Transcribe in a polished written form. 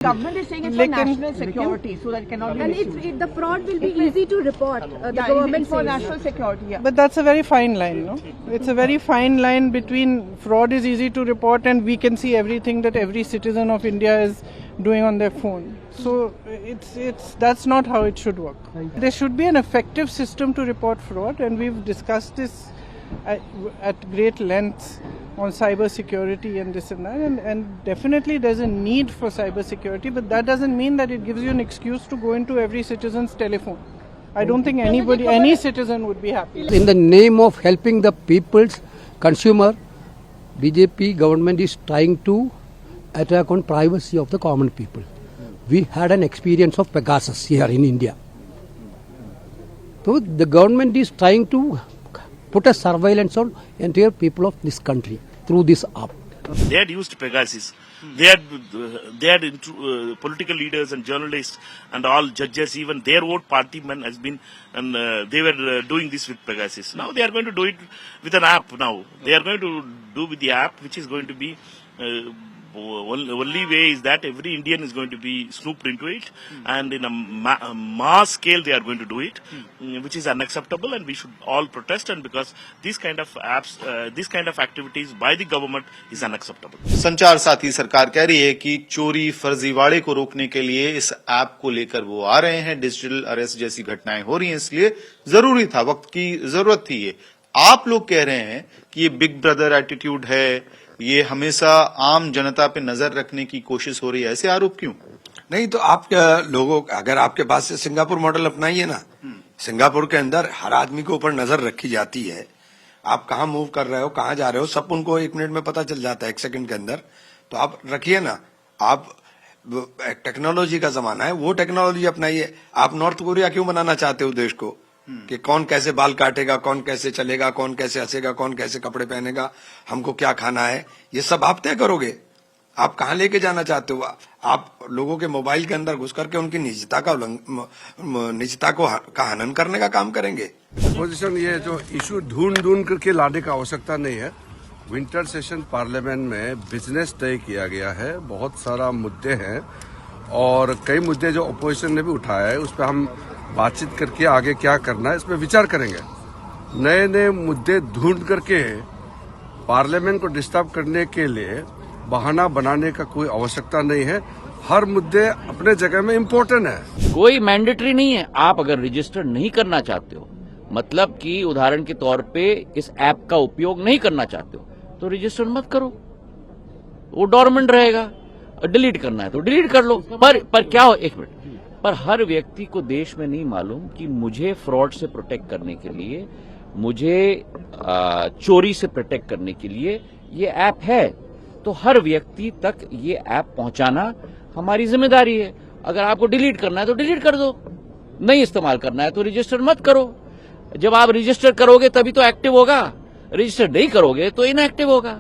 Government is saying it's for national security, so that cannot be. And the fraud will be easy to report. The government for says. national security. Yeah. But that's a very fine line, no? It's a very fine line between fraud is easy to report and we can see everything that every citizen of India is doing on their phone. So that's not how it should work. There should be an effective system to report fraud, and we've discussed this at great length on cyber security and this and that, and definitely there's a need for cyber security, but that doesn't mean that it gives you an excuse to go into every citizen's telephone. I don't think any citizen would be happy. In the name of helping the people's consumer, BJP government is trying to attack on privacy of the common people. We had an experience of Pegasus here in India. So the government is trying to put a surveillance on entire people of this country through this app. They had used Pegasus. They had political leaders and journalists and all judges, even their own party men has been, and they were doing this with Pegasus. Now they are going to do it with an app. Now they are going to do with the app, which is going to be. Only way is that every Indian is going to be snooped into it, and in a mass scale they are going to do it, which is unacceptable, and we should all protest. And because these kind of apps, these kind of activities by the government is unacceptable. संचार साथी सरकार कह रही है कि चोरी फर्जीवाड़े को रोकने के लिए इस ऐप को लेकर वो आ रहे हैं। डिजिटल अरेस्ट जैसी घटनाएं हो रही हैं, इसलिए जरूरी था, वक्त की जरूरत थी। ये आप लोग कह रहे हैं कि ये बिग ब्रदर एटीट्यूड है, ये हमेशा आम जनता पे नजर रखने की कोशिश हो रही है, ऐसे आरोप क्यों? नहीं तो आप लोगों, अगर आपके पास से सिंगापुर मॉडल अपनाइए ना, सिंगापुर के अंदर हर आदमी के ऊपर नजर रखी जाती है। आप कहाँ मूव कर रहे हो, कहाँ जा रहे हो, सब उनको 1 मिनट में पता चल जाता है, 1 सेकंड के अंदर। तो आप रखिए ना, आप टेक्नोलॉजी का जमाना है, वो टेक्नोलॉजी अपनाइए। आप नॉर्थ कोरिया क्यों बनाना चाहते हो देश को, कि कौन कैसे बाल काटेगा, कौन कैसे चलेगा, कौन कैसे हंसेगा, कौन कैसे कपड़े पहनेगा, हमको क्या खाना है, ये सब आप तय करोगे। आप कहाँ लेके जाना चाहते हो? आप लोगों के मोबाइल के अंदर घुस करके उनकी निजता का हनन करने का काम करेंगे। अपोजिशन ये जो इशू ढूंढ करके लाने का आवश्यकता नहीं है। विंटर सेशन पार्लियामेंट में बिजनेस तय किया गया है, बहुत सारा मुद्दे हैं और कई मुद्दे जो अपोजिशन ने भी उठाया है, उस पर हम बातचीत करके आगे क्या करना है इस पर विचार करेंगे। नए नए मुद्दे ढूंढ करके पार्लियामेंट को डिस्टर्ब करने के लिए बहाना बनाने का कोई आवश्यकता नहीं है। हर मुद्दे अपने जगह में इम्पोर्टेंट है। कोई मैंडेटरी नहीं है। आप अगर रजिस्टर नहीं करना चाहते हो, मतलब कि उदाहरण के तौर पे इस ऐप का उपयोग नहीं करना चाहते हो, तो रजिस्टर मत करो, वो डोरमेंट रहेगा। डिलीट करना है तो डिलीट कर लो। पर क्या हो, 1 मिनट, पर हर व्यक्ति को देश में नहीं मालूम कि मुझे फ्रॉड से प्रोटेक्ट करने के लिए, मुझे चोरी से प्रोटेक्ट करने के लिए ये ऐप है। तो हर व्यक्ति तक ये ऐप पहुंचाना हमारी जिम्मेदारी है। अगर आपको डिलीट करना है तो डिलीट कर दो, नहीं इस्तेमाल करना है तो रजिस्टर मत करो। जब आप रजिस्टर करोगे तभी तो एक्टिव होगा, रजिस्टर नहीं करोगे तो इनएक्टिव होगा।